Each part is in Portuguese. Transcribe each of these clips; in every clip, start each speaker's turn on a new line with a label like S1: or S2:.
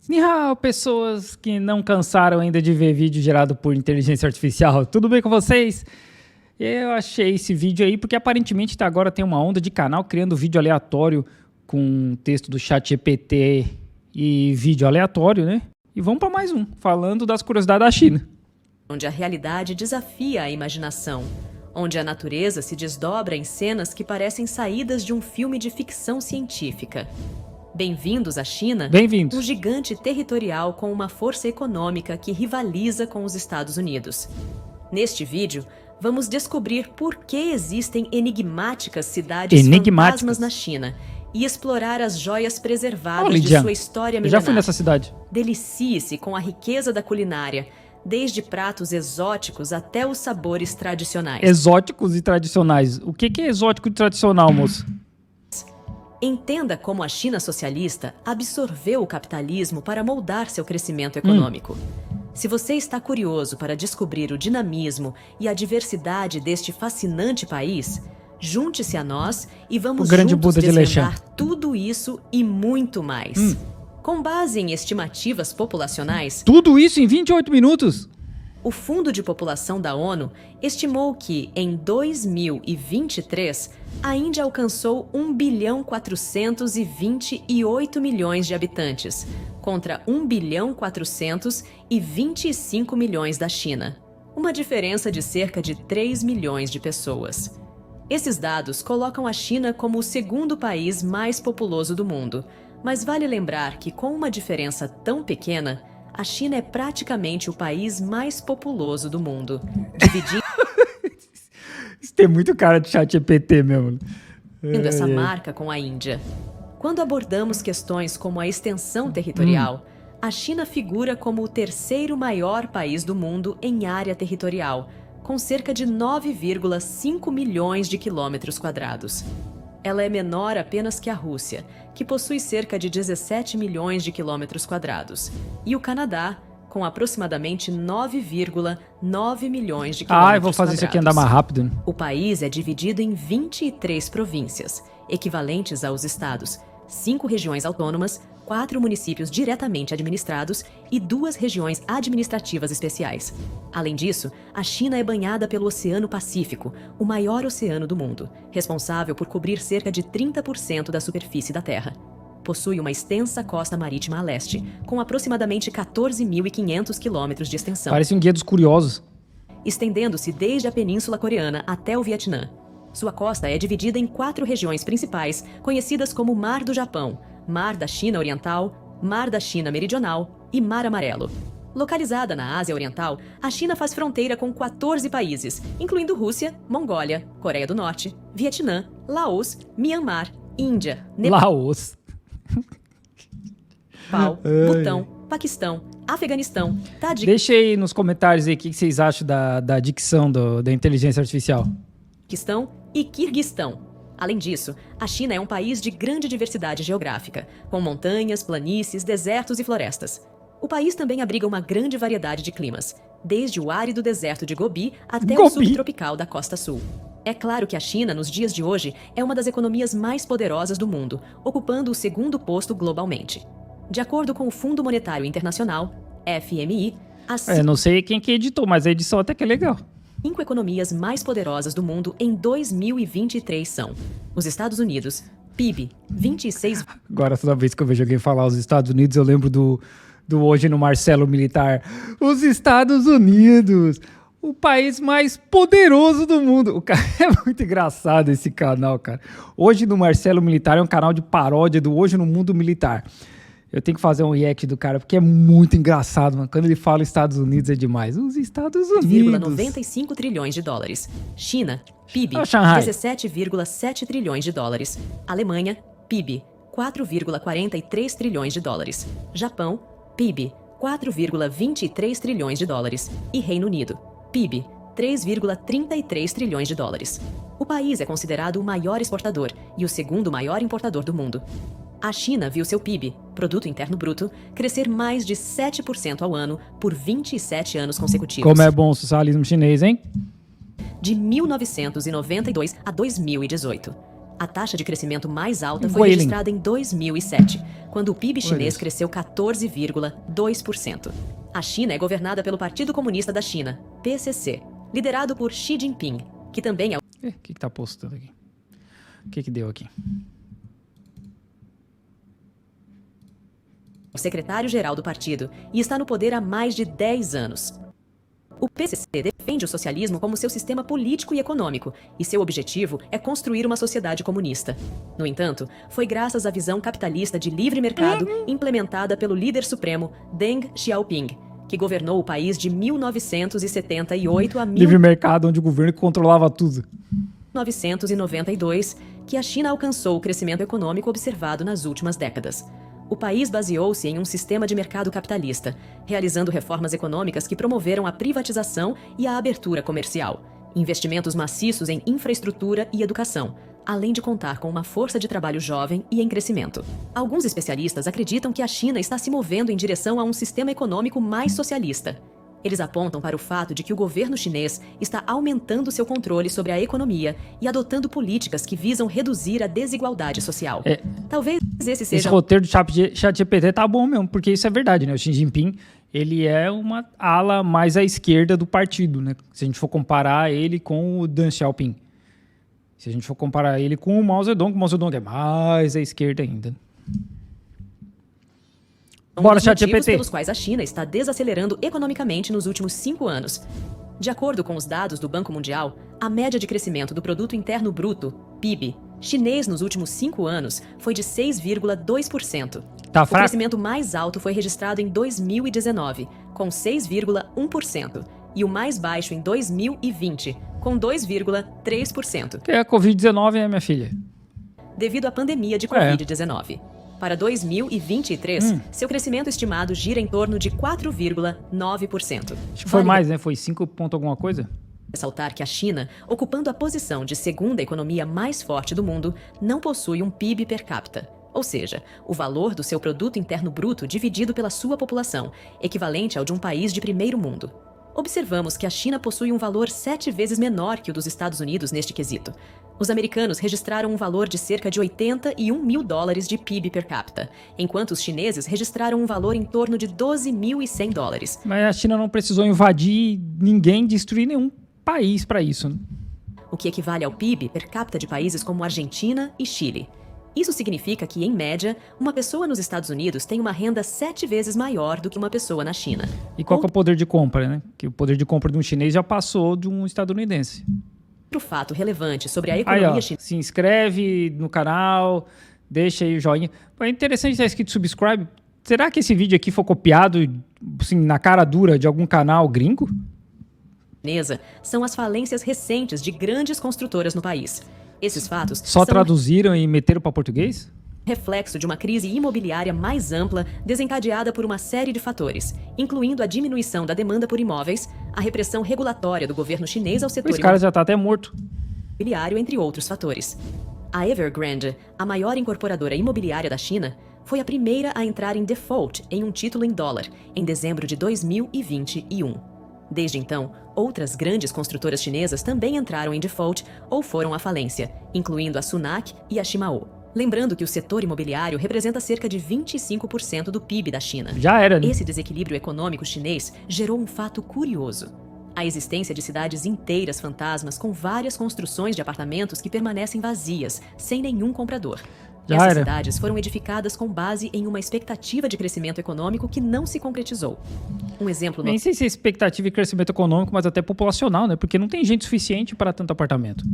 S1: Ni hao, pessoas que não cansaram ainda de ver vídeo gerado por inteligência artificial. Tudo bem com vocês? Eu achei esse vídeo aí porque aparentemente agora tem uma onda de canal criando vídeo aleatório com texto do ChatGPT e vídeo aleatório, né? E vamos para mais um, falando das curiosidades da China.
S2: Onde a realidade desafia a imaginação, onde a natureza se desdobra em cenas que parecem saídas de um filme de ficção científica. Bem-vindos à China,
S1: Bem-vindos.
S2: Um gigante territorial com uma força econômica que rivaliza com os Estados Unidos. Neste vídeo, vamos descobrir por que existem enigmáticas cidades fantasmas na China e explorar as joias preservadas de sua história milenar.
S1: Eu já fui nessa cidade.
S2: Delicie-se com a riqueza da culinária, desde pratos exóticos até os sabores tradicionais.
S1: Exóticos e tradicionais. O que é exótico e tradicional, moço?
S2: Entenda como a China socialista absorveu o capitalismo para moldar seu crescimento econômico. Se você está curioso para descobrir o dinamismo e a diversidade deste fascinante país, junte-se a nós e vamos juntos desvendar tudo isso e muito mais. Com base em estimativas populacionais...
S1: Tudo isso em 28 minutos?
S2: O Fundo de População da ONU estimou que, em 2023, a Índia alcançou 1.428 bilhões de habitantes, contra 1.425 bilhões da China. Uma diferença de cerca de 3 milhões de pessoas. Esses dados colocam a China como o segundo país mais populoso do mundo, mas vale lembrar que, com uma diferença tão pequena, a China é praticamente o país mais populoso do mundo. Dividindo
S1: Isso tem muito cara de ChatGPT mesmo.
S2: essa marca com a Índia. Quando abordamos questões como a extensão territorial, a China figura como o terceiro maior país do mundo em área territorial, com cerca de 9,5 milhões de quilômetros quadrados. Ela é menor apenas que a Rússia, que possui cerca de 17 milhões de quilômetros quadrados, e o Canadá, com aproximadamente 9,9 milhões de quilômetros quadrados.
S1: Eu vou fazer isso aqui andar mais rápido.
S2: O país é dividido em 23 províncias, equivalentes aos estados, 5 regiões autônomas, 4 municípios diretamente administrados e 2 regiões administrativas especiais. Além disso, a China é banhada pelo Oceano Pacífico, o maior oceano do mundo, responsável por cobrir cerca de 30% da superfície da Terra. Possui uma extensa costa marítima a leste, com aproximadamente 14.500 quilômetros de extensão.
S1: Parece um guia dos curiosos.
S2: Estendendo-se desde a Península Coreana até o Vietnã. Sua costa é dividida em 4 regiões principais, conhecidas como Mar do Japão, Mar da China Oriental, Mar da China Meridional e Mar Amarelo. Localizada na Ásia Oriental, a China faz fronteira com 14 países, incluindo Rússia, Mongólia, Coreia do Norte, Vietnã, Laos, Myanmar, Índia, Nepal,
S1: Laos,
S2: Butão, Paquistão, Afeganistão, Tadjikistão.
S1: Deixa aí nos comentários aí o que vocês acham da dicção da inteligência artificial.
S2: E Quirguistão. Além disso, a China é um país de grande diversidade geográfica, com montanhas, planícies, desertos e florestas. O país também abriga uma grande variedade de climas, desde o árido deserto de Gobi até o subtropical da Costa Sul. É claro que a China, nos dias de hoje, é uma das economias mais poderosas do mundo, ocupando o segundo posto globalmente. De acordo com o Fundo Monetário Internacional, FMI,
S1: não sei quem que editou, mas a edição até que é legal.
S2: 5 economias mais poderosas do mundo em 2023 são os Estados Unidos, PIB, 26...
S1: Agora, toda vez que eu vejo alguém falar os Estados Unidos, eu lembro do Hoje no Marcelo Militar. Os Estados Unidos, o país mais poderoso do mundo. O cara é muito engraçado esse canal, cara. Hoje no Marcelo Militar é um canal de paródia do Hoje no Mundo Militar. Eu tenho que fazer um react do cara, porque é muito engraçado, mano. Quando ele fala Estados Unidos é demais. Os Estados Unidos.
S2: 95 trilhões de dólares. China, PIB, 17,7 trilhões de dólares. Alemanha, PIB, 4,43 trilhões de dólares. Japão, PIB, 4,23 trilhões de dólares. E Reino Unido, PIB, 3,33 trilhões de dólares. O país é considerado o maior exportador e o segundo maior importador do mundo. A China viu seu PIB, Produto Interno Bruto, crescer mais de 7% ao ano por 27 anos consecutivos.
S1: Como é bom o socialismo chinês, hein?
S2: De 1992 a 2018. A taxa de crescimento mais alta foi registrada em 2007, quando o PIB chinês cresceu 14,2%. A China é governada pelo Partido Comunista da China, PCC, liderado por Xi Jinping, que também é...
S1: O que está postando aqui? O que deu aqui?
S2: O secretário-geral do partido e está no poder há mais de 10 anos. O PCC defende o socialismo como seu sistema político e econômico, e seu objetivo é construir uma sociedade comunista. No entanto, foi graças à visão capitalista de livre mercado implementada pelo líder supremo Deng Xiaoping, que governou o país de 1978 a
S1: livre mercado, onde o governo controlava tudo.
S2: 1992, que a China alcançou o crescimento econômico observado nas últimas décadas. O país baseou-se em um sistema de mercado capitalista, realizando reformas econômicas que promoveram a privatização e a abertura comercial, investimentos maciços em infraestrutura e educação, além de contar com uma força de trabalho jovem e em crescimento. Alguns especialistas acreditam que a China está se movendo em direção a um sistema econômico mais socialista. Eles apontam para o fato de que o governo chinês está aumentando seu controle sobre a economia e adotando políticas que visam reduzir a desigualdade social. Talvez esse seja...
S1: Esse roteiro do ChatGPT tá bom mesmo, porque isso é verdade, né? O Xi Jinping, ele é uma ala mais à esquerda do partido, né? Se a gente for comparar ele com o Deng Xiaoping. Se a gente for comparar ele com o Mao Zedong é mais à esquerda ainda.
S2: Bora, ChatGPT. Pelos quais a China está desacelerando economicamente nos últimos 5 anos. De acordo com os dados do Banco Mundial, a média de crescimento do Produto Interno Bruto, PIB, chinês nos últimos 5 anos foi de 6,2%. O crescimento mais alto foi registrado em 2019, com 6,1%, e o mais baixo em 2020, com 2,3%.
S1: Que é a Covid-19, né, minha filha?
S2: Devido à pandemia de Covid-19. Para 2023, seu crescimento estimado gira em torno de 4,9%.
S1: Acho que foi mais, né? Foi 5 ponto alguma coisa?
S2: Ressaltar que a China, ocupando a posição de segunda economia mais forte do mundo, não possui um PIB per capita. Ou seja, o valor do seu produto interno bruto dividido pela sua população, equivalente ao de um país de primeiro mundo. Observamos que a China possui um valor 7 vezes menor que o dos Estados Unidos neste quesito. Os americanos registraram um valor de cerca de $81 mil de PIB per capita, enquanto os chineses registraram um valor em torno de $12.100.
S1: Mas a China não precisou invadir ninguém, destruir nenhum país para isso, né?
S2: O que equivale ao PIB per capita de países como Argentina e Chile. Isso significa que, em média, uma pessoa nos Estados Unidos tem uma renda 7 vezes maior do que uma pessoa na China.
S1: E qual que é o poder de compra, né? Que o poder de compra de um chinês já passou de um estadunidense.
S2: Outro fato relevante sobre a economia chinesa...
S1: Se inscreve no canal, deixa aí o joinha. É interessante estar escrito subscribe. Será que esse vídeo aqui foi copiado assim, na cara dura de algum canal gringo?
S2: São as falências recentes de grandes construtoras no país. Esses fatos
S1: só traduziram e meteram para português?
S2: Reflexo de uma crise imobiliária mais ampla desencadeada por uma série de fatores, incluindo a diminuição da demanda por imóveis, a repressão regulatória do governo chinês ao setor
S1: imobiliário. Esse cara já está até morto.
S2: Entre outros fatores. A Evergrande, a maior incorporadora imobiliária da China, foi a primeira a entrar em default em um título em dólar em dezembro de 2021. Desde então, outras grandes construtoras chinesas também entraram em default ou foram à falência, incluindo a Sunac e a Shimao. Lembrando que o setor imobiliário representa cerca de 25% do PIB da China.
S1: Já era, né?
S2: Esse desequilíbrio econômico chinês gerou um fato curioso. A existência de cidades inteiras fantasmas com várias construções de apartamentos que permanecem vazias, sem nenhum comprador. Essas cidades foram edificadas com base em uma expectativa de crescimento econômico que não se concretizou. Um exemplo...
S1: Nem sei se é expectativa de crescimento econômico, mas até populacional, né? Porque não tem gente suficiente para tanto apartamento.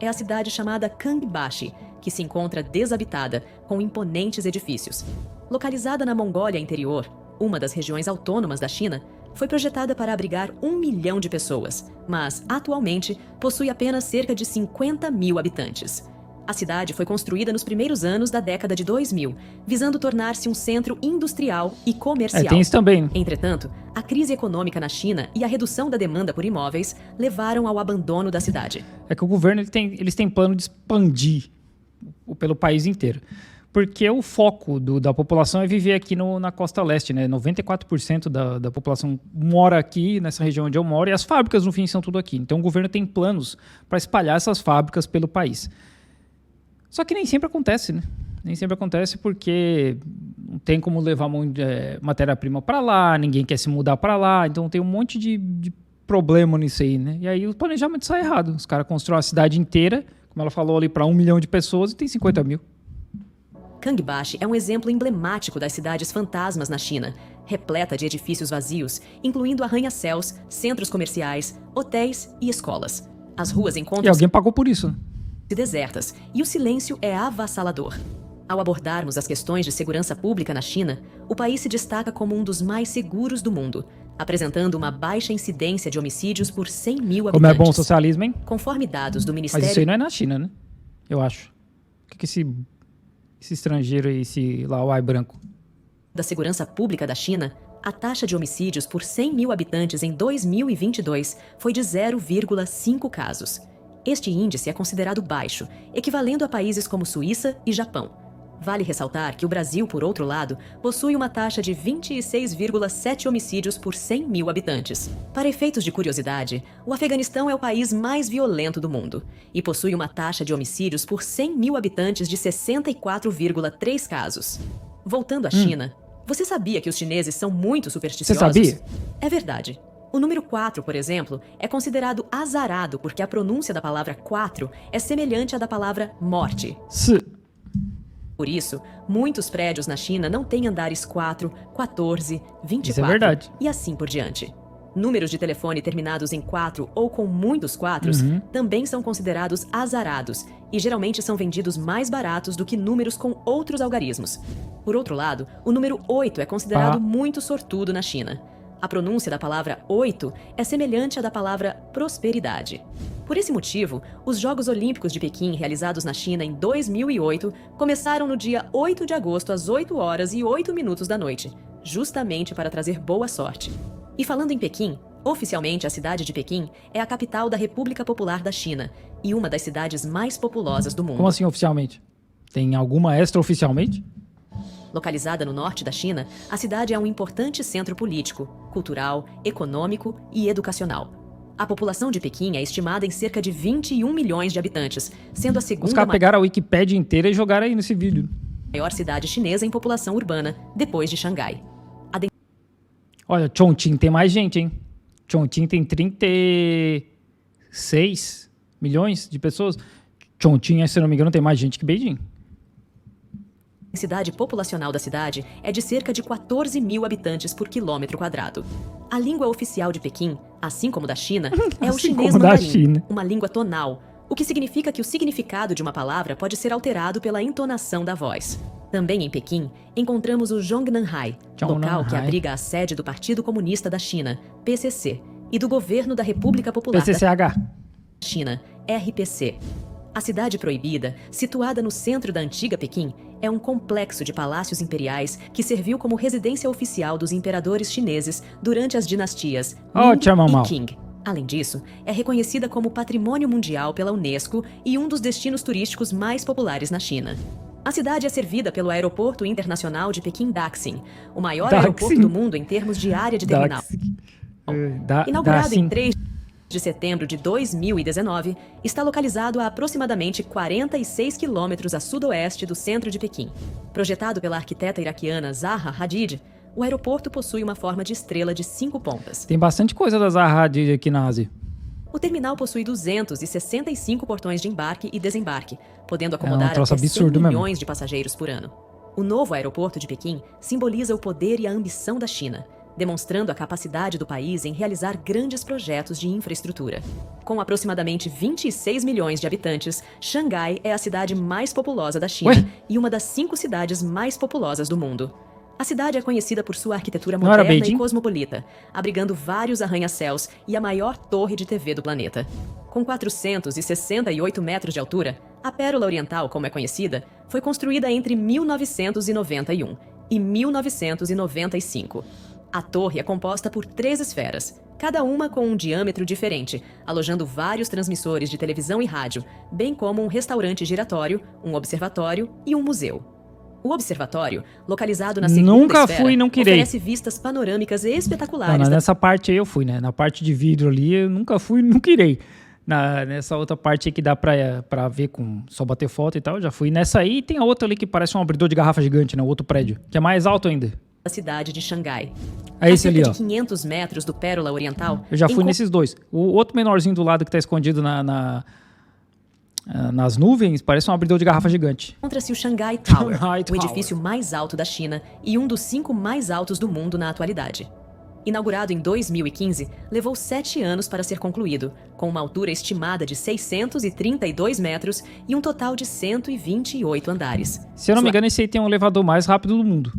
S2: É a cidade chamada Kangbashi, que se encontra desabitada, com imponentes edifícios. Localizada na Mongólia Interior, uma das regiões autônomas da China, foi projetada para abrigar 1 milhão de pessoas, mas, atualmente, possui apenas cerca de 50 mil habitantes. A cidade foi construída nos primeiros anos da década de 2000, visando tornar-se um centro industrial e comercial.
S1: Tem isso também.
S2: Entretanto, a crise econômica na China e a redução da demanda por imóveis levaram ao abandono da cidade.
S1: É que o governo eles têm plano de expandir pelo país inteiro. Porque o foco da população é viver aqui na costa leste, né? 94% da população mora aqui, nessa região onde eu moro, e as fábricas, no fim, são tudo aqui. Então, o governo tem planos para espalhar essas fábricas pelo país. Só que nem sempre acontece, né? Nem sempre acontece porque não tem como levar matéria-prima para lá, ninguém quer se mudar para lá, então tem um monte de problema nisso aí, né? E aí o planejamento sai errado. Os caras constroem a cidade inteira, como ela falou ali, para 1 milhão de pessoas e tem 50 mil.
S2: Kangbashi é um exemplo emblemático das cidades fantasmas na China, repleta de edifícios vazios, incluindo arranha-céus, centros comerciais, hotéis e escolas. As ruas encontram-se...
S1: E alguém pagou por isso, né?
S2: ...desertas, e o silêncio é avassalador. Ao abordarmos as questões de segurança pública na China, o país se destaca como um dos mais seguros do mundo, apresentando uma baixa incidência de homicídios por 100 mil habitantes.
S1: Como é bom o socialismo, hein?
S2: Conforme dados do Ministério...
S1: Mas isso aí não é na China, né? Eu acho. O que esse estrangeiro aí, esse Lauai branco?
S2: Da segurança pública da China, a taxa de homicídios por 100 mil habitantes em 2022 foi de 0,5 casos. Este índice é considerado baixo, equivalendo a países como Suíça e Japão. Vale ressaltar que o Brasil, por outro lado, possui uma taxa de 26,7 homicídios por 100 mil habitantes. Para efeitos de curiosidade, o Afeganistão é o país mais violento do mundo e possui uma taxa de homicídios por 100 mil habitantes de 64,3 casos. Voltando à China, você sabia que os chineses são muito supersticiosos?
S1: Você sabia?
S2: É verdade. O número 4, por exemplo, é considerado azarado porque a pronúncia da palavra 4 é semelhante à da palavra morte. Por isso, muitos prédios na China não têm andares 4, 14, 24
S1: Isso é verdade.
S2: E assim por diante. Números de telefone terminados em 4 ou com muitos 4 também são considerados azarados e geralmente são vendidos mais baratos do que números com outros algarismos. Por outro lado, o número 8 é considerado muito sortudo na China. A pronúncia da palavra 8 é semelhante à da palavra prosperidade. Por esse motivo, os Jogos Olímpicos de Pequim, realizados na China em 2008, começaram no dia 8 de agosto às 8 horas e 8 minutos da noite, justamente para trazer boa sorte. E falando em Pequim, oficialmente a cidade de Pequim é a capital da República Popular da China e uma das cidades mais populosas do mundo.
S1: Como assim oficialmente? Tem alguma extraoficialmente?
S2: Localizada no norte da China, a cidade é um importante centro político, cultural, econômico e educacional. A população de Pequim é estimada em cerca de 21 milhões de habitantes, sendo a segunda
S1: Os caras pegaram a Wikipédia inteira e jogaram aí nesse vídeo.
S2: maior cidade chinesa em população urbana, depois de Xangai.
S1: Olha, Chongqing tem mais gente, hein? Chongqing tem 36 milhões de pessoas. Chongqing, se não me engano, tem mais gente que Beijing.
S2: A densidade populacional da cidade é de cerca de 14 mil habitantes por quilômetro quadrado. A língua oficial de Pequim, assim como da China, é o chinês mandarim, uma língua tonal, o que significa que o significado de uma palavra pode ser alterado pela entonação da voz. Também em Pequim, encontramos o Zhongnanhai, local que abriga a sede do Partido Comunista da China, PCC, e do Governo da República Popular
S1: PCCH.
S2: da China, RPC. A Cidade Proibida, situada no centro da antiga Pequim, é um complexo de palácios imperiais que serviu como residência oficial dos imperadores chineses durante as dinastias Ming e Qing. Além disso, é reconhecida como Patrimônio Mundial pela Unesco e um dos destinos turísticos mais populares na China. A cidade é servida pelo Aeroporto Internacional de Pequim-Daxing, o maior aeroporto do mundo em termos de área de terminal. Inaugurado em 3 de setembro de 2019, está localizado a aproximadamente 46 quilômetros a sudoeste do centro de Pequim. Projetado pela arquiteta iraquiana Zaha Hadid, o aeroporto possui uma forma de estrela de 5 pontas.
S1: Tem bastante coisa da Zaha Hadid aqui na Ásia.
S2: O terminal possui 265 portões de embarque e desembarque, podendo acomodar
S1: até
S2: 100 milhões de passageiros por ano. O novo aeroporto de Pequim simboliza o poder e a ambição da China, demonstrando a capacidade do país em realizar grandes projetos de infraestrutura. Com aproximadamente 26 milhões de habitantes, Xangai é a cidade mais populosa da China e uma das 5 cidades mais populosas do mundo. A cidade é conhecida por sua arquitetura moderna e cosmopolita, abrigando vários arranha-céus e a maior torre de TV do planeta. Com 468 metros de altura, a Pérola Oriental, como é conhecida, foi construída entre 1991 e 1995. A torre é composta por 3 esferas, cada uma com um diâmetro diferente, alojando vários transmissores de televisão e rádio, bem como um restaurante giratório, um observatório e um museu. O observatório, localizado na segunda esfera, oferece vistas panorâmicas espetaculares.
S1: Nessa parte aí eu fui, né? Na parte de vidro ali eu nunca fui, nunca irei. Nessa outra parte aí que dá pra ver com só bater foto e tal, eu já fui nessa aí. E tem a outra ali que parece um abridor de garrafa gigante, né? O outro prédio, que é mais alto ainda.
S2: A cidade de Xangai.
S1: É esse ali, ó.
S2: A cerca de 500 metros do Pérola Oriental.
S1: Eu já fui nesses dois. O outro menorzinho do lado que tá escondido nas nuvens, parece um abridor de garrafa gigante.
S2: Encontra-se o Xangai Tower, o edifício mais alto da China e um dos 5 mais altos do mundo na atualidade. Inaugurado em 2015, levou 7 anos para ser concluído, com uma altura estimada de 632 metros e um total de 128 andares.
S1: Se eu não me engano, esse aí tem um elevador mais rápido do mundo.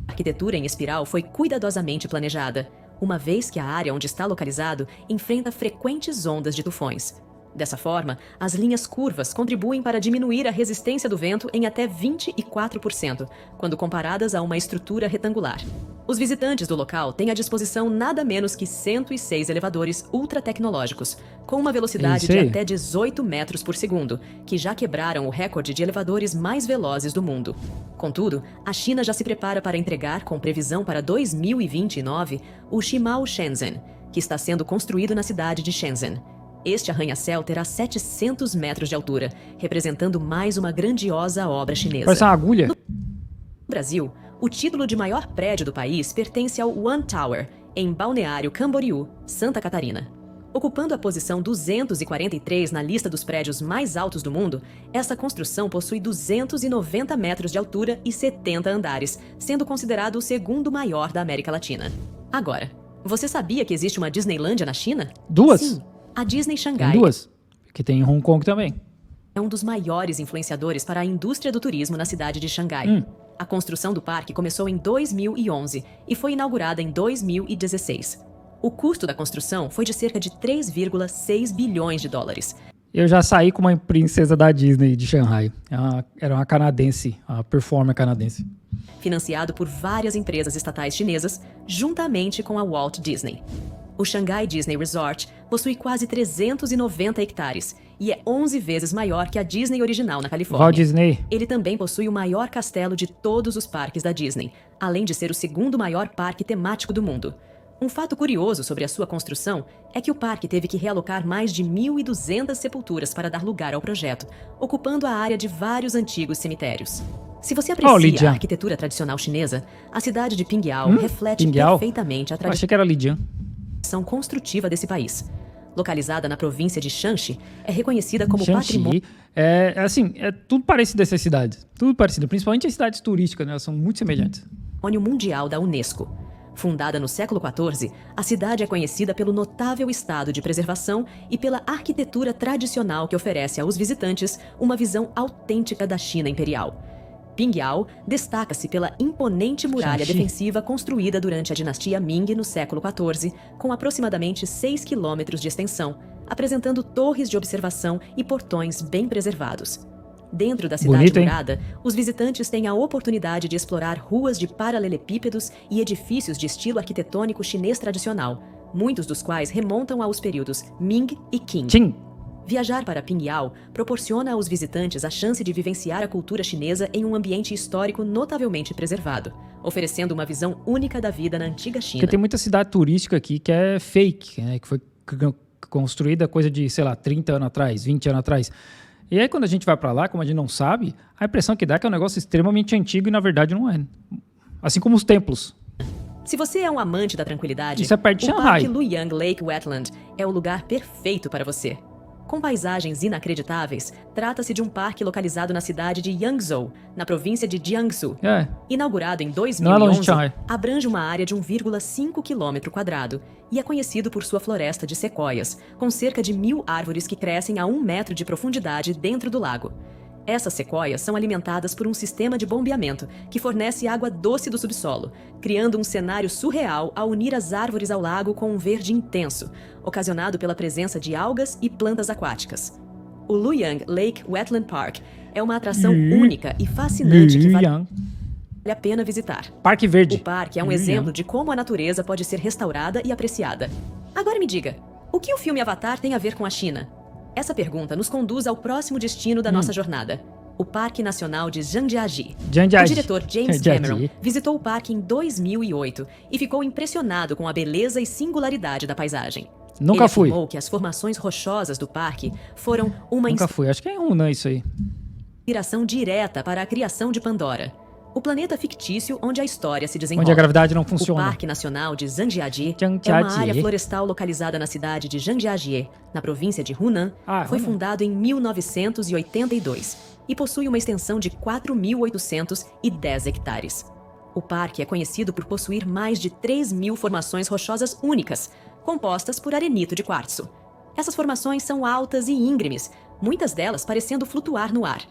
S2: A arquitetura em espiral foi cuidadosamente planejada, uma vez que a área onde está localizado enfrenta frequentes ondas de tufões. Dessa forma, as linhas curvas contribuem para diminuir a resistência do vento em até 24%, quando comparadas a uma estrutura retangular. Os visitantes do local têm à disposição nada menos que 106 elevadores ultra-tecnológicos, com uma velocidade de até 18 metros por segundo, que já quebraram o recorde de elevadores mais velozes do mundo. Contudo, a China já se prepara para entregar, com previsão para 2029, o Shimao Shenzhen, que está sendo construído na cidade de Shenzhen. Este arranha-céu terá 700 metros de altura, representando mais uma grandiosa obra chinesa.
S1: Parece uma agulha.
S2: No Brasil, o título de maior prédio do país pertence ao One Tower, em Balneário Camboriú, Santa Catarina. Ocupando a posição 243 na lista dos prédios mais altos do mundo, essa construção possui 290 metros de altura e 70 andares, sendo considerado o segundo maior da América Latina. Agora, você sabia que existe uma Disneylândia na China?
S1: 2?
S2: Sim. A Disney Xangai.
S1: Tem 2, que tem em Hong Kong também.
S2: É um dos maiores influenciadores para a indústria do turismo na cidade de Xangai. A construção do parque começou em 2011 e foi inaugurada em 2016. O custo da construção foi de cerca de 3,6 bilhões de dólares.
S1: Eu já saí com uma princesa da Disney de Shanghai. Era uma canadense, uma performer canadense.
S2: Financiado por várias empresas estatais chinesas, juntamente com a Walt Disney. O Shanghai Disney Resort possui quase 390 hectares e é 11 vezes maior que a Disney original na Califórnia.
S1: Walt Disney.
S2: Ele também possui o maior castelo de todos os parques da Disney, além de ser o segundo maior parque temático do mundo. Um fato curioso sobre a sua construção é que o parque teve que realocar mais de 1.200 sepulturas para dar lugar ao projeto, ocupando a área de vários antigos cemitérios. Se você aprecia a arquitetura tradicional chinesa, a cidade de Pingyao reflete perfeitamente a tradição.
S1: Achei que era Lijiang.
S2: Construtiva desse país. Localizada na província de Shanxi, é reconhecida como patrimônio...
S1: É tudo parecido dessas cidades. Tudo parecido, principalmente as cidades turísticas, né? Elas são muito semelhantes.
S2: Mundial da Unesco. Fundada no século XIV, a cidade é conhecida pelo notável estado de preservação e pela arquitetura tradicional que oferece aos visitantes uma visão autêntica da China imperial. Pingyao destaca-se pela imponente muralha defensiva construída durante a dinastia Ming no século XIV, com aproximadamente 6 quilômetros de extensão, apresentando torres de observação e portões bem preservados. Dentro da cidade murada, os visitantes têm a oportunidade de explorar ruas de paralelepípedos e edifícios de estilo arquitetônico chinês tradicional, muitos dos quais remontam aos períodos Ming e Qing. Viajar para Pingyao proporciona aos visitantes a chance de vivenciar a cultura chinesa em um ambiente histórico notavelmente preservado, oferecendo uma visão única da vida na antiga China.
S1: Porque tem muita cidade turística aqui que é fake, né? Que foi construída coisa de, 30 anos atrás, 20 anos atrás. E aí quando a gente vai para lá, como a gente não sabe, a impressão que dá é que é um negócio extremamente antigo e na verdade não é. Assim como os templos.
S2: Se você é um amante da tranquilidade,
S1: isso é perto de
S2: o
S1: Shanghai.
S2: Parque Luiyang Lake Wetland é o lugar perfeito para você. Com paisagens inacreditáveis, trata-se de um parque localizado na cidade de Yangzhou, na província de Jiangsu. Inaugurado em 2011, abrange uma área de 1,5 km² e é conhecido por sua floresta de sequoias, com cerca de 1.000 árvores que crescem a 1 metro de profundidade dentro do lago. Essas sequoias são alimentadas por um sistema de bombeamento que fornece água doce do subsolo, criando um cenário surreal ao unir as árvores ao lago com um verde intenso, ocasionado pela presença de algas e plantas aquáticas. O Luiyang Lake Wetland Park é uma atração única e fascinante que vale a pena visitar.
S1: Parque Verde.
S2: O parque é um exemplo de como a natureza pode ser restaurada e apreciada. Agora me diga, o que o filme Avatar tem a ver com a China? Essa pergunta nos conduz ao próximo destino da nossa jornada. O Parque Nacional de Zhangjiajie.
S1: O
S2: diretor James Cameron visitou o parque em 2008 e ficou impressionado com a beleza e singularidade da paisagem.
S1: Nunca
S2: Ele
S1: fui.
S2: afirmou que as formações rochosas do parque foram uma
S1: Nunca fui. Acho que é Hunan isso aí.
S2: inspiração direta para a criação de Pandora, o planeta fictício onde a história se desenrola.
S1: Onde a gravidade não funciona.
S2: O Parque Nacional de Zhangjiajie é uma área florestal localizada na cidade de Zhangjiajie, na província de Hunan. Foi fundado em 1982 e possui uma extensão de 4.810 hectares. O parque é conhecido por possuir mais de 3.000 formações rochosas únicas, compostas por arenito de quartzo. Essas formações são altas e íngremes, muitas delas parecendo flutuar no ar.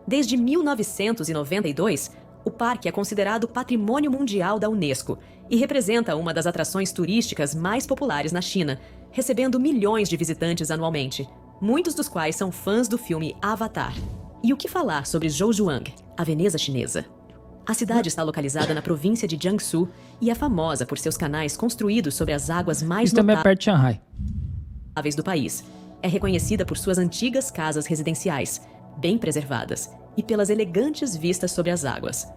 S2: Desde 1992, o parque é considerado Patrimônio Mundial da Unesco e representa uma das atrações turísticas mais populares na China, recebendo milhões de visitantes anualmente, muitos dos quais são fãs do filme Avatar. E o que falar sobre Zhouzhuang, a Veneza chinesa? A cidade está localizada na província de Jiangsu e é famosa por seus canais construídos sobre as águas mais
S1: também é perto de Shanghai.
S2: notáveis do país. É reconhecida por suas antigas casas residenciais, bem preservadas, e pelas elegantes vistas sobre as águas.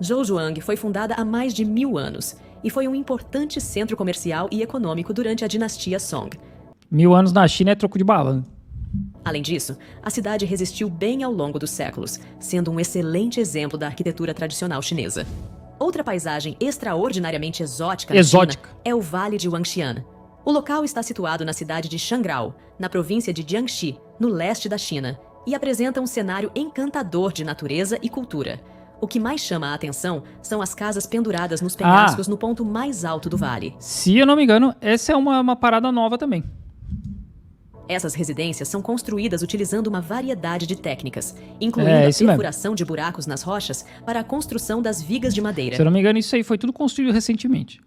S2: Zhouzhuang foi fundada há mais de 1000 anos e foi um importante centro comercial e econômico durante a dinastia Song.
S1: 1000 anos na China é troco de bala, né?
S2: Além disso, a cidade resistiu bem ao longo dos séculos, sendo um excelente exemplo da arquitetura tradicional chinesa. Outra paisagem extraordinariamente exótica na China é o Vale de Wanxian. O local está situado na cidade de Shangrao, na província de Jiangxi, no leste da China, e apresenta um cenário encantador de natureza e cultura. O que mais chama a atenção são as casas penduradas nos penhascos no ponto mais alto do vale.
S1: Se eu não me engano, essa é uma parada nova também.
S2: Essas residências são construídas utilizando uma variedade de técnicas, incluindo a perfuração de buracos nas rochas para a construção das vigas de madeira.
S1: Se eu não me engano, isso aí foi tudo construído recentemente.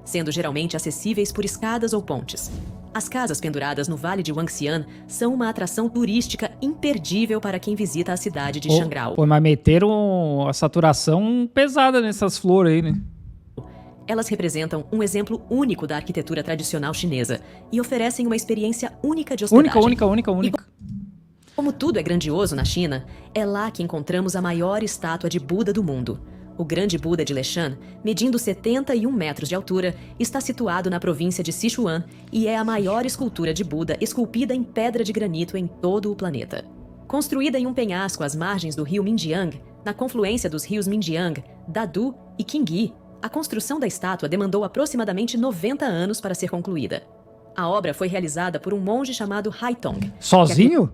S2: Sendo geralmente acessíveis por escadas ou pontes. As casas penduradas no Vale de Wanxian são uma atração turística imperdível para quem visita a cidade de Shangrao.
S1: Pô, mas meteram a saturação pesada nessas flores aí, né?
S2: Elas representam um exemplo único da arquitetura tradicional chinesa e oferecem uma experiência única de hospedagem.
S1: Única.
S2: Como tudo é grandioso na China, é lá que encontramos a maior estátua de Buda do mundo. O grande Buda de Leshan, medindo 71 metros de altura, está situado na província de Sichuan e é a maior escultura de Buda esculpida em pedra de granito em todo o planeta. Construída em um penhasco às margens do rio Minjiang, na confluência dos rios Minjiang, Dadu e Qingyi, a construção da estátua demandou aproximadamente 90 anos para ser concluída. A obra foi realizada por um monge chamado Haitong.
S1: Sozinho?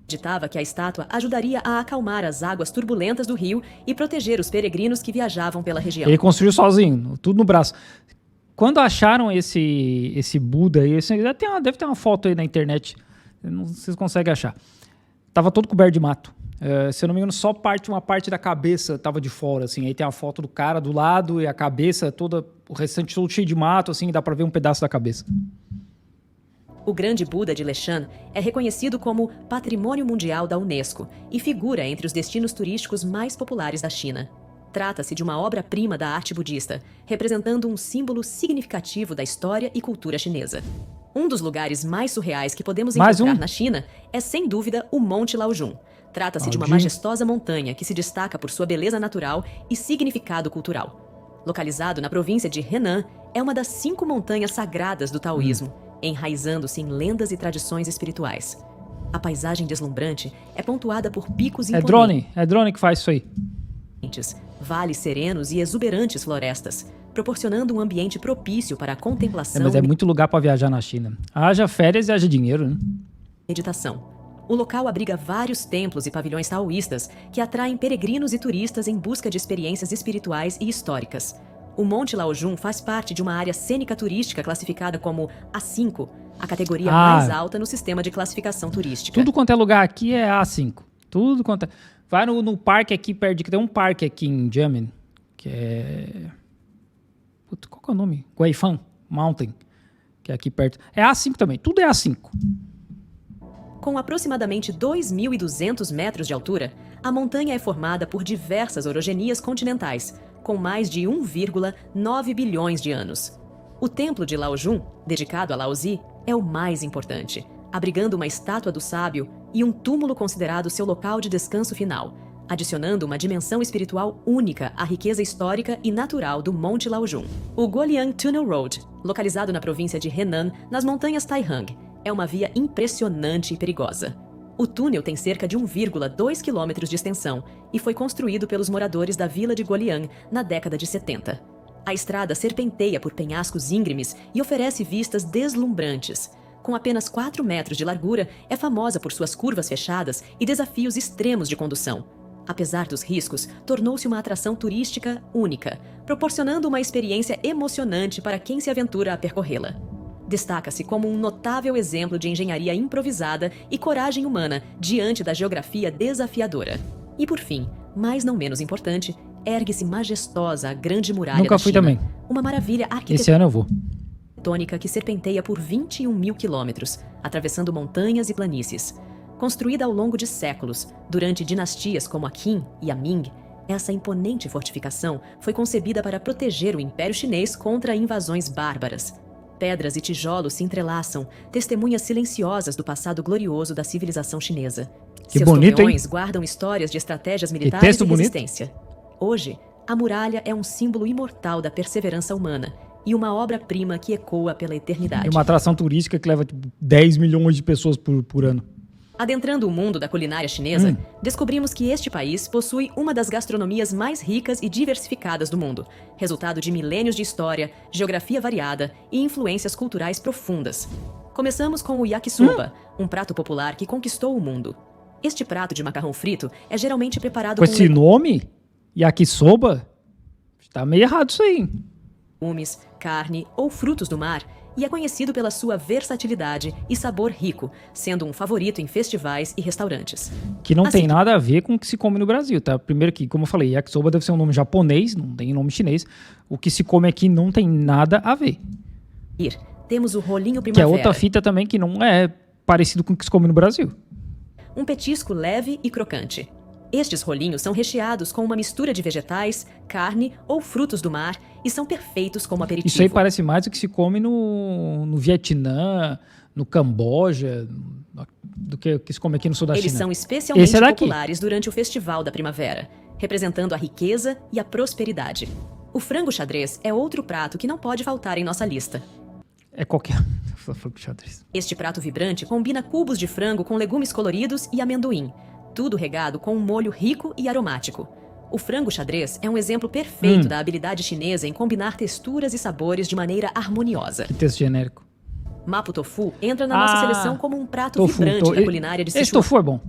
S2: Acreditava que a estátua ajudaria a acalmar as águas turbulentas do rio e proteger os peregrinos que viajavam pela região.
S1: Ele construiu sozinho, tudo no braço. Quando acharam esse Buda aí, deve ter uma foto aí na internet, não sei se vocês conseguem achar. Tava todo coberto de mato. Se eu não me engano, só uma parte da cabeça tava de fora, assim. Aí tem a foto do cara do lado e a cabeça toda, o restante todo cheio de mato, assim, dá pra ver um pedaço da cabeça.
S2: O grande Buda de Leshan é reconhecido como Patrimônio Mundial da Unesco e figura entre os destinos turísticos mais populares da China. Trata-se de uma obra-prima da arte budista, representando um símbolo significativo da história e cultura chinesa. Um dos lugares mais surreais que podemos encontrar na China é, sem dúvida, o Monte Laojun. Trata-se de uma majestosa montanha que se destaca por sua beleza natural e significado cultural. Localizado na província de Henan, é uma das 5 montanhas sagradas do taoísmo, enraizando-se em lendas e tradições espirituais. A paisagem deslumbrante é pontuada por picos imponentes.
S1: É drone que faz isso aí.
S2: Vales serenos e exuberantes florestas, proporcionando um ambiente propício para a contemplação
S1: mas é muito lugar para viajar na China. Haja férias e haja dinheiro, né?
S2: Meditação. O local abriga vários templos e pavilhões taoístas que atraem peregrinos e turistas em busca de experiências espirituais e históricas. O Monte Laojun faz parte de uma área cênica turística classificada como A5, a categoria mais alta no sistema de classificação turística.
S1: Tudo quanto é lugar aqui é A5. Tudo quanto é... Vai no parque aqui perto, que tem um parque aqui em Jiamen, que é... Puta, qual que é o nome? Guifan Mountain, que é aqui perto. É A5 também, tudo é A5.
S2: Com aproximadamente 2.200 metros de altura, a montanha é formada por diversas orogenias continentais, com mais de 1,9 bilhões de anos. O templo de Laojun, dedicado a Laozi, é o mais importante, abrigando uma estátua do sábio e um túmulo considerado seu local de descanso final, adicionando uma dimensão espiritual única à riqueza histórica e natural do Monte Laojun. O Guoliang Tunnel Road, localizado na província de Henan, nas montanhas Taihang, é uma via impressionante e perigosa. O túnel tem cerca de 1,2 quilômetros de extensão e foi construído pelos moradores da vila de Guoliang na década de 70. A estrada serpenteia por penhascos íngremes e oferece vistas deslumbrantes. Com apenas 4 metros de largura, é famosa por suas curvas fechadas e desafios extremos de condução. Apesar dos riscos, tornou-se uma atração turística única, proporcionando uma experiência emocionante para quem se aventura a percorrê-la. Destaca-se como um notável exemplo de engenharia improvisada e coragem humana diante da geografia desafiadora. E por fim, mas não menos importante, ergue-se majestosa a Grande Muralha
S1: Nunca
S2: da
S1: fui
S2: China,
S1: também.
S2: uma maravilha
S1: Esse ano eu vou.
S2: arquitetônica que serpenteia por 21 mil quilômetros, atravessando montanhas e planícies. Construída ao longo de séculos, durante dinastias como a Qin e a Ming, essa imponente fortificação foi concebida para proteger o Império Chinês contra invasões bárbaras. Pedras e tijolos se entrelaçam, testemunhas silenciosas do passado glorioso da civilização chinesa.
S1: Que
S2: Seus
S1: bonito,
S2: torreões
S1: hein?
S2: guardam histórias de estratégias
S1: Que
S2: militares
S1: texto
S2: e
S1: bonito.
S2: resistência. Hoje, a muralha é um símbolo imortal da perseverança humana e uma obra-prima que ecoa pela eternidade.
S1: É uma atração turística que leva tipo, 10 milhões de pessoas por ano.
S2: Adentrando o mundo da culinária chinesa, descobrimos que este país possui uma das gastronomias mais ricas e diversificadas do mundo, resultado de milênios de história, geografia variada e influências culturais profundas. Começamos com o yakisoba, um prato popular que conquistou o mundo. Este prato de macarrão frito é geralmente preparado
S1: Com esse nome, yakisoba, tá meio errado isso aí.
S2: legumes, carne ou frutos do mar, e é conhecido pela sua versatilidade e sabor rico, sendo um favorito em festivais e restaurantes.
S1: Que não
S2: Assim,
S1: tem nada a ver com o que se come no Brasil, tá? Primeiro que, como eu falei, yakisoba deve ser um nome japonês, não tem nome chinês. O que se come aqui não tem nada a ver.
S2: temos o rolinho
S1: Que é
S2: primavera,
S1: outra fita também que não é parecido com o que se come no Brasil.
S2: um petisco leve e crocante. Estes rolinhos são recheados com uma mistura de vegetais, carne ou frutos do mar e são perfeitos como aperitivo.
S1: Isso aí parece mais o que se come no Vietnã, no Camboja, do que o que se come aqui no sul da
S2: Eles
S1: China.
S2: são especialmente
S1: Esse é daqui.
S2: populares durante o Festival da Primavera, representando a riqueza e a prosperidade. O frango xadrez é outro prato que não pode faltar em nossa lista.
S1: É qualquer... Frango xadrez.
S2: Este prato vibrante combina cubos de frango com legumes coloridos e amendoim, tudo regado com um molho rico e aromático. O frango xadrez é um exemplo perfeito da habilidade chinesa em combinar texturas e sabores de maneira harmoniosa.
S1: Que texto genérico.
S2: Mapo tofu entra na nossa seleção como um prato vibrante da culinária de
S1: Esse
S2: Sichuan.
S1: tofu é bom.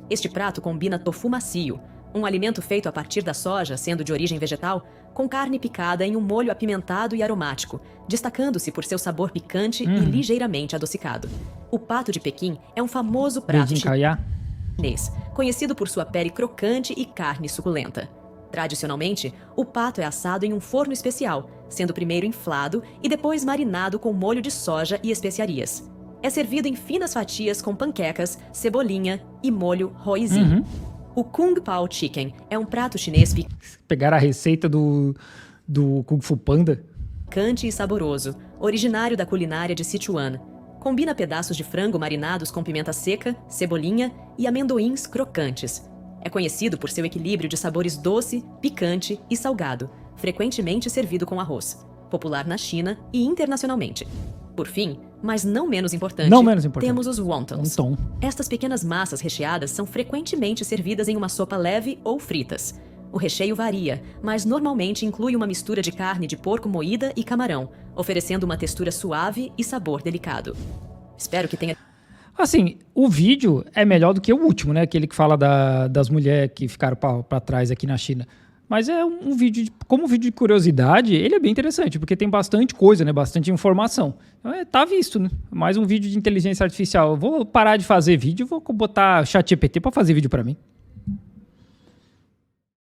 S2: Este prato combina tofu macio, um alimento feito a partir da soja, sendo de origem vegetal, com carne picada em um molho apimentado e aromático, destacando-se por seu sabor picante e ligeiramente adocicado. O pato de Pequim é um famoso prato
S1: Beijinho, Caiá.
S2: chinês, conhecido por sua pele crocante e carne suculenta. Tradicionalmente, o pato é assado em um forno especial, sendo primeiro inflado e depois marinado com molho de soja e especiarias. É servido em finas fatias com panquecas, cebolinha e molho hoisin. O Kung Pao Chicken é um prato chinês
S1: Pegaram a receita do Kung Fu Panda.
S2: picante e saboroso, originário da culinária de Sichuan. Combina pedaços de frango marinados com pimenta seca, cebolinha e amendoins crocantes. É conhecido por seu equilíbrio de sabores doce, picante e salgado, frequentemente servido com arroz. Popular na China e internacionalmente. Por fim, mas não menos importante, temos os wontons.
S1: Wonton.
S2: Estas pequenas massas recheadas são frequentemente servidas em uma sopa leve ou fritas. O recheio varia, mas normalmente inclui uma mistura de carne de porco moída e camarão, oferecendo uma textura suave e sabor delicado. Espero que tenha...
S1: Assim, o vídeo é melhor do que o último, né? Aquele que fala das mulheres que ficaram pra trás aqui na China. Mas é um vídeo, como vídeo de curiosidade, ele é bem interessante, porque tem bastante coisa, né? Bastante informação. Então, tá visto, né? Mais um vídeo de inteligência artificial. Eu vou parar de fazer vídeo e vou botar ChatGPT pra fazer vídeo pra mim.